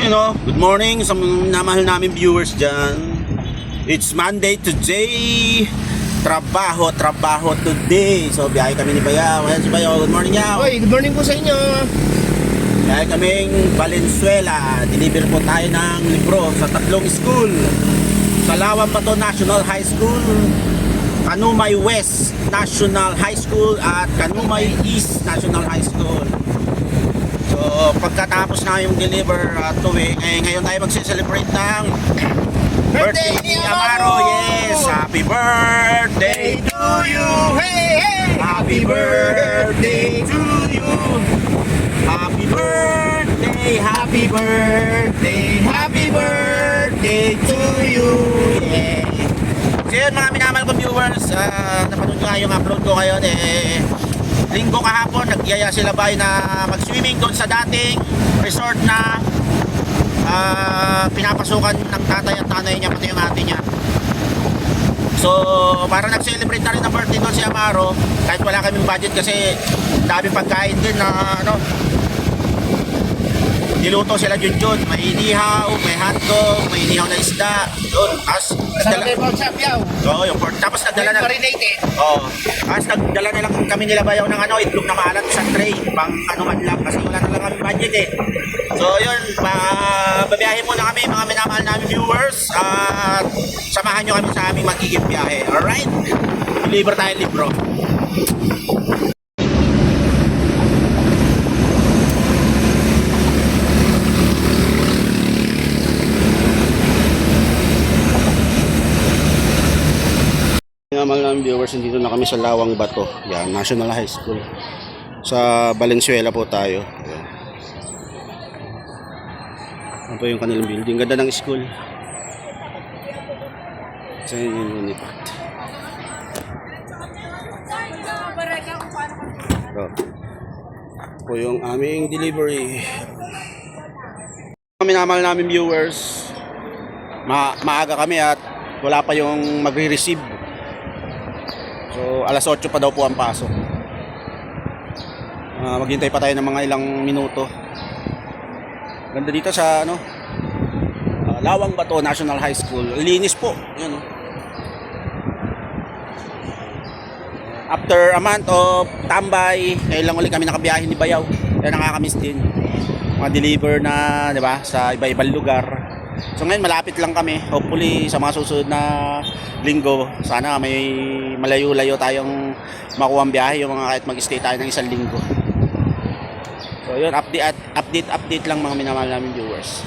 You know, good morning sa mga namahal namin viewers dyan. It's Monday today. Trabaho today. So biyahe kami ni Bayaw. Ayan si Bayaw, good morning yaw. Oy, good morning po sa inyo. Biyahe kaming Valenzuela. Deliver po tayo ng libro sa tatlong school. Sa Lawan Bato National High School, Kanumay West National High School at Kanumay East National High School. So pagkatapos na yung deliver tuwi, ngayon tayo magse-celebrate ng birthday ni Amaro. Yes, happy birthday to you. Hey, hey! Happy birthday to you. Happy birthday, happy birthday, happy birthday to you. Yeah. So yun mga minamahal kong viewers, napanood nyo nga yung upload ko ngayon linggo kahapon, nagyaya sila ba na mag-swimming doon sa dating resort na pinapasukan ng tatay at nanay niya, pati yung ate niya. So para nag-celebrate na rin ng birthday doon si Amaro, kahit wala kaming budget kasi dami pagkain din na niluto sila dun. May inihaw, may hotdog, may inihaw na isda doon. Sabi po sa piyaw. So, yung tapos nagdala na Marinated. tapos nagdala na lang kami nila Bayaw ng itlog na maalat sa tray pang man lang kasi wala na lang kami budget So yun, babiyahe muna kami mga minamahal namin viewers at samahan nyo kami sa aming magiging biyahe. Alright? Deliver tayo libro. Mga mga viewers, dito na kami sa Lawang Bato, yan, National High School. Sa Valenzuela po tayo. Yan. Ano po yung kanilang building? Ganda ng school. Sa yung unit. Po yung aming delivery. Minamahal namin viewers, maaga kami at wala pa yung magre-receive. So alas 8 pa daw po ang pasok. Maghintay pa tayo ng mga ilang minuto. Ganda dito sa Lawang Bato National High School. Linis po. Yan, After a month of tambay, ngayon lang ulit kami nakabiyahe ni Bayaw. Kaya nakakamiss din. Mga deliver na, di ba, sa iba-ibang lugar. So ngayon malapit lang kami. Hopefully sa mga susunod na linggo, sana may malayo-layo tayong makuha ang biyahe, yung mga kahit mag-stay tayo ng isang linggo. So yun, update lang mga minamahal namin viewers.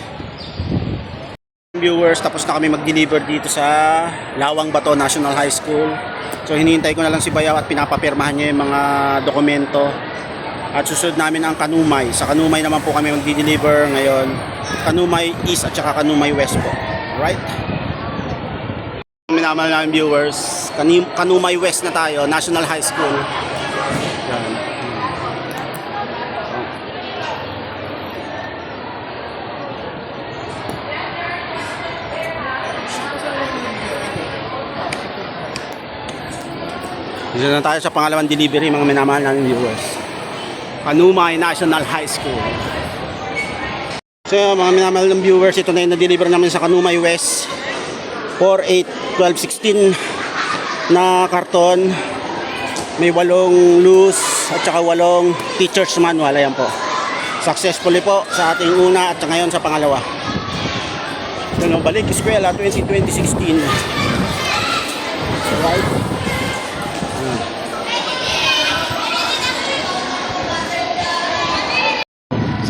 Viewers, tapos na kami mag-deliver dito sa Lawang Bato National High School. So hinihintay ko na lang si Bayaw at pinapapirmahan niya yung mga dokumento. At susunod namin ang Kanumay. Sa Kanumay naman po kami mag-deliver ngayon. Kanumay East at saka Kanumay West po. Right? Minamahal namin viewers, Kanumay West na tayo, National High School. Yan. Dito na tayo sa pangalawang delivery mga minamahal namin viewers. Kanumay National High School. So mga minamahal ng viewers, ito na yung na-deliver namin sa Kanumay West. 4/8/12/16 na karton. May 8 loose at saka 8 teacher's manual. Ayan po. Successfully po sa ating una at ngayon sa pangalawa. Balik eskwela 2016. Alright.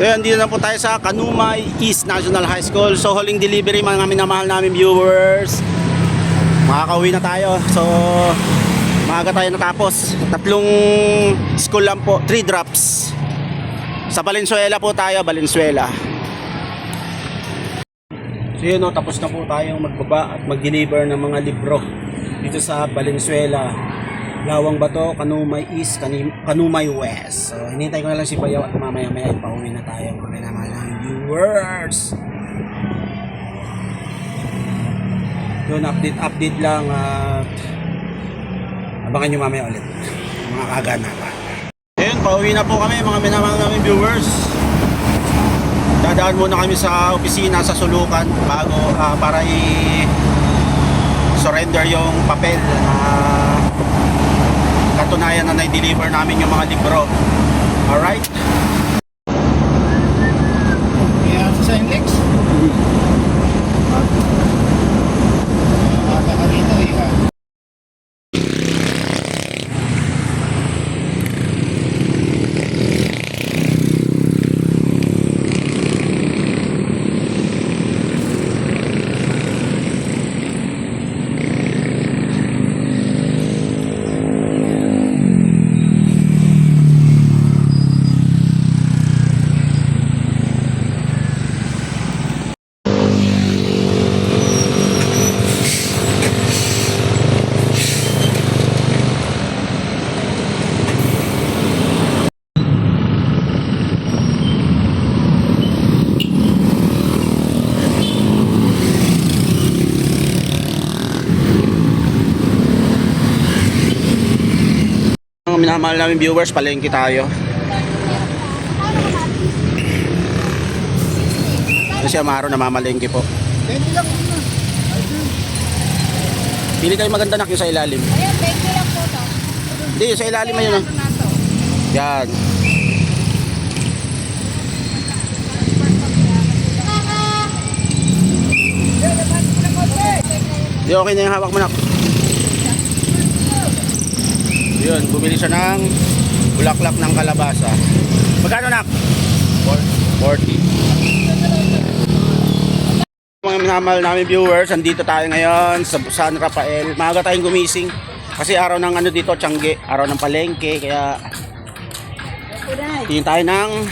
So yan, dito na po tayo sa Kanumay East National High School. So huling delivery mga minamahal namin viewers. Makakauwi na tayo. So maaga tayo natapos. 3 school lang po, 3 drops. Sa Valenzuela po tayo, Valenzuela. So yun, tapos na po tayong magbaba at mag-deliver ng mga libro dito sa Valenzuela, Lawang Bato, Kanumay East, Kanumay West. So hinintay ko na lang si Bayaw at mamaya-maya pauwi na tayo mga minamahal namin viewers. Yun, update lang at abangan nyo mamaya ulit mga kaganapan. Ayun, pauwi na po kami mga minamahal namin viewers. Dadaan muna kami sa opisina sa Sulukan bago para i-surrender yung papel na katunayan na na-deliver namin yung mga libro. Alright? Kaya sa Inlex. Aga ka rito eh. Mga minamahal namin viewers, palengke tayo. Kasi Amaro namamalengke po. Pwede lang muna. Pili kayo maganda nak yung sa ilalim. Ayan, thank you lang po to. Hindi, sa ilalim ayun. Ano na to? Yan. Di okay na yung hawak mo nak. Yun, bumili siya ng bulaklak ng kalabasa. Magkano nak? 40. Mga minamahal namin viewers, andito tayo ngayon sa San Rafael. Maaga tayong gumising kasi araw ng ano dito, Tiangge, araw ng palengke, kaya tingin tayo ng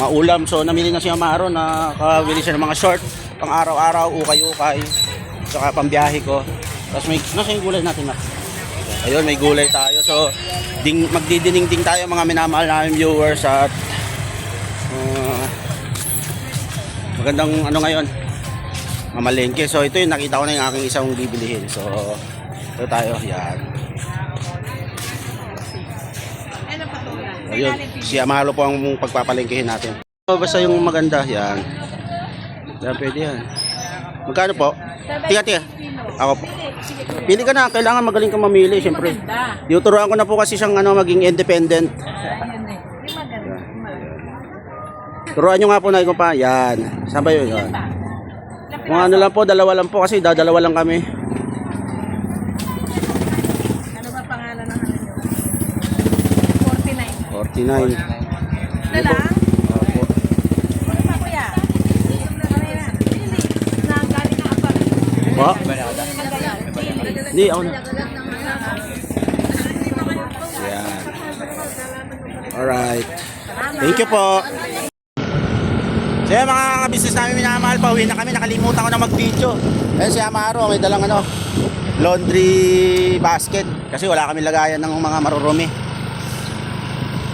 maulam. So namili na si Amaro, nakabili siya ng mga short pang araw-araw, ukay-ukay, saka pambiyahe ko. Tapos nasa yung gulay natin nak. Ayun, may gulay tayo. So, magdidiningding tayo mga minamahal namin viewers at magandang ano ngayon, mamalengke. So, ito yung nakita ko na yung aking isang bibilihin. So, ito tayo. Yan. Ayun, si Amaro po ang pagpapalengkehin natin. So, basta yung maganda. Yan. Yan, pwede yan. Magkano po? Tiga. Ako po. Pili ka na, kailangan magaling kang mamili, siyempre. Tinuturuan ko na po kasi siyang maging independent. Turuan nyo nga po na ikaw pa. Yan. Saan ba yun? Yan. Kung ano lang po, dalawa lang po kasi dadalawa lang kami. Ano ba pangalan ng ano nyo? 49. 49. Na lang? Opo. Ano pa kuya? Pili. Na galing ng apa? Po? Hindi, ako na. Yan. Alright. Thank you po. So yan mga ka-business namin minamahal, pauwi na kami, nakalimutan ko na mag-video. Ayun si Amaro, may dalang laundry basket kasi wala kami lagayan ng mga marurumi.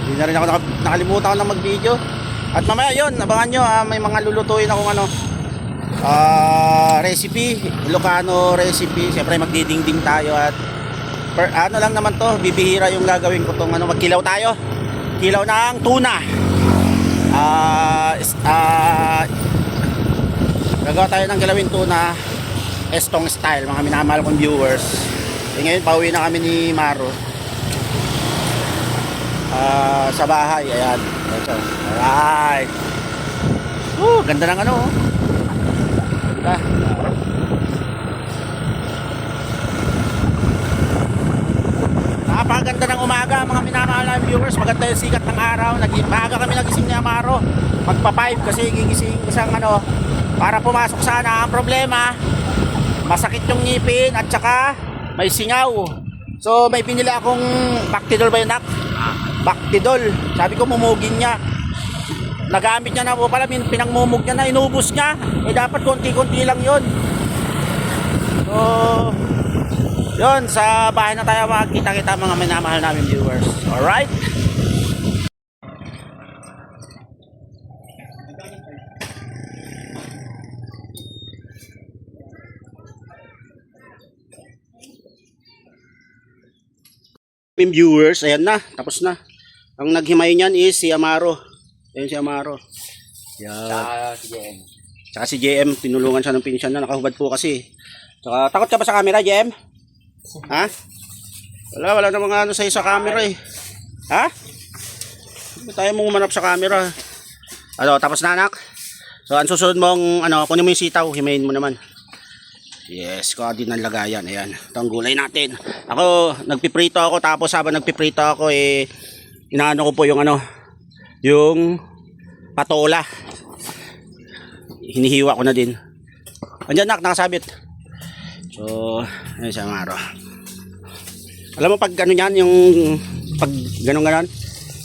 Hindi na rin ako nakalimutan ko na mag-video. At mamaya yun, abangan nyo, may mga lulutuin akong recipe, Ilocano recipe. Siyempre magdidingding tayo at ano lang naman to, bibihira yung gagawin ko tong magkilaw tayo. Kilaw ng tuna. Gagawa tayo ng kilawin tuna Estong style, mga minamahal kong viewers. Ngayon pauwi na kami ni Maro sa bahay. Ayan. Alright. Ganda ng ganda. Napakaganda ng umaga mga minamahal na viewers. Maganda yung sikat ng araw. Maaga kami nagising ni Amaro. Magpa 5 kasi gigising isang para pumasok sana. Ang problema, masakit yung ngipin at saka may singaw. So may pinili akong Bactidol ba yun nak? Bactidol. Sabi ko mumugin niya. Nagamit niya na po pala, pinangmumug niya na, inubos niya. Dapat konti-konti lang yun. So, yun, sa bahay na tayo makikita-kita mga minamahal namin viewers. Alright? Viewers, ayan na, tapos na. Ang naghimay niyan is si Amaro. Ayan si Amaro. Yan. Si JM. Tsaka si JM, tinulungan siya ng pinsan na, nakahubad po kasi. Tsaka, takot ka ba sa camera, JM? Ha? Wala namang ano sa'yo sa camera eh. Ha? Hindi tayo mong umanap sa camera. Ano, tapos na anak? So, ang susunod mong, ano, kunin mo yung sitaw, himayin mo naman. Yes, kuha din ng lagayan. Ayan, ito ang gulay natin. Ako, nagpiprito ako, tapos habang nagpiprito ako, inaano ko po yung ano, yung patola. Hinihiwa ko na din. Andiyan nak, nakasabit. So, ayun siya maro. Alam mo pag ano yan, yung pag ganon.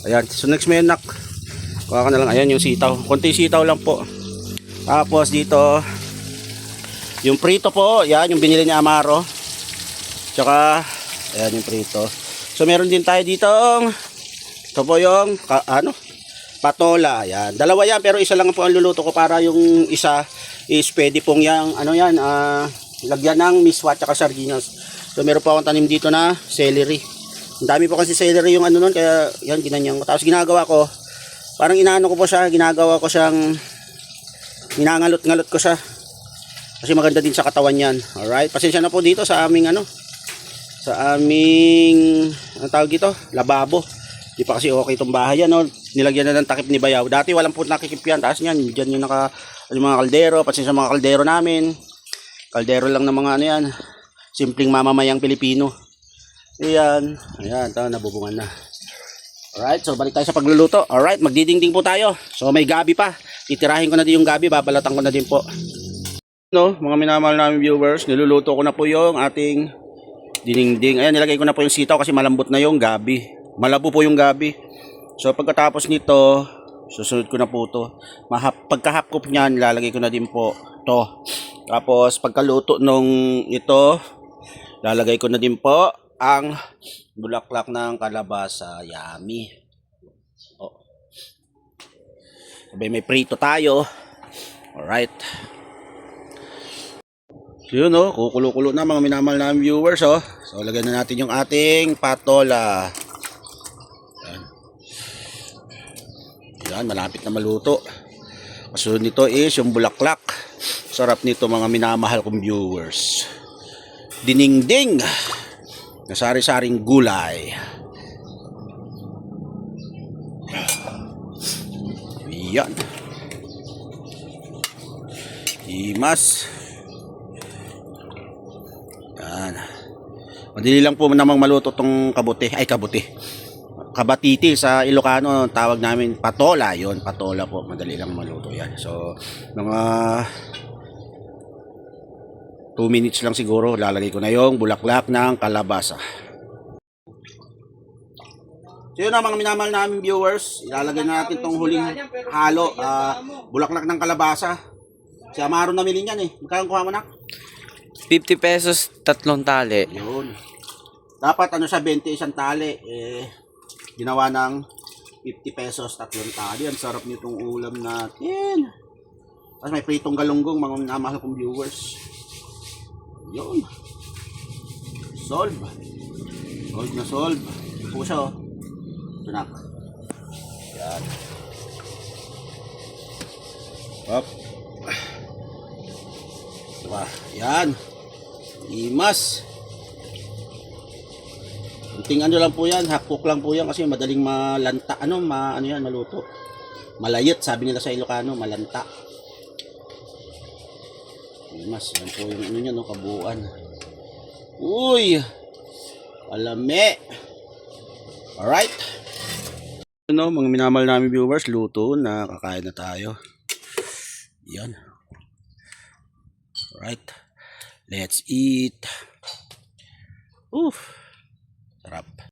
Ayan, so next mo yun nak. Kuha ka na lang, ayan yung sitaw. Konti sitaw lang po. Tapos dito, yung prito po, yan yung binili ni Amaro. Tsaka, ayan yung prito. So meron din tayo dito. Ito po yung, patola. Ayan. Dalawa yan, pero isa lang po ang luluto ko para yung isa is pwede pong yung, lagyan ng miswa tsaka sardinas. So meron po akong tanim dito na celery. Ang dami po kasi celery yung ano nun, kaya yan, ginanyan ko. Tapos ginagawa ko, parang inaano ko po siya, ginagawa ko siyang, ginangalot-ngalot ko siya. Kasi maganda din sa katawan yan. Alright, pasensya na po dito sa aming sa aming, ang tawag dito, lababo. Di pa kasi okay itong bahay yan, no? Nilagyan na ng takip ni Bayaw. Dati walang po nakikip yan. Taas yan, dyan yung yung mga kaldero. Pasensya sa mga kaldero namin. Kaldero lang ng mga ano yan. Simpleng mamamayang Pilipino. Ayan. Ayan, ito, nabubungan na. Alright, so balik tayo sa pagluluto. Alright, magdidingding po tayo. So may gabi pa. Titirahin ko na din yung gabi. Babalatan ko na din po. No, mga minamahal namin viewers, niluluto ko na po yung ating diningding. Ayan, nilagay ko na po yung sitaw kasi malambot na yung gabi. Malabo po yung gabi. So pagkatapos nito, susunod ko na po to. Pagka-half cook niyan, lalagay ko na din po to. Tapos pagkaluto nung ito, lalagay ko na din po ang bulaklak ng kalabasa. Yummy. Oh. Sabay may prito tayo. Alright. So yun oh, kukulo-kulo na mga minamahal namin viewers oh. So lagyan na natin yung ating patola. Yan, malapit na maluto. Kasunod nito is yung bulaklak. Sarap nito mga minamahal kong viewers. Diningding na sari-saring gulay. Yan. Imas. Yan. Madali lang po namang maluto tong kabuti. Ay, kabuti. Kabatiti sa Ilocano, tawag namin patola. Yon, patola po. Madali lang maluto yan. So, mga 2 minutes lang siguro, lalagay ko na yung bulaklak ng kalabasa. So yun na mga minamahal namin viewers, ilalagay natin tong huling halo, bulaklak ng kalabasa. Si Amaro namili niyan eh. Magkano kuha mo na? 50 pesos, 3 tali. Yun. Dapat ano siya, 20 isang tali. Ginawa ng 50 pesos, 3 tali. Ang sarap nitong ulam natin. Tapos may pritong galunggong, mga minamahal kong viewers. Yun. Solve. Solve na solve. Ito po siya oh. Ito na. Yan. Up. Diba? Yan. Imas. Kunting ano lang po yan. Half cook lang po yan kasi madaling malanta. Ano yan maluto. Malayit sabi nila sa Ilocano. Malanta. Imas. Yan po yung ano niya no. Kabuuan. Uy. Alame. Alright. Ano, mga minamahal namin viewers, luto na, kakain na tayo. Yan. Alright. Let's eat. Sarap.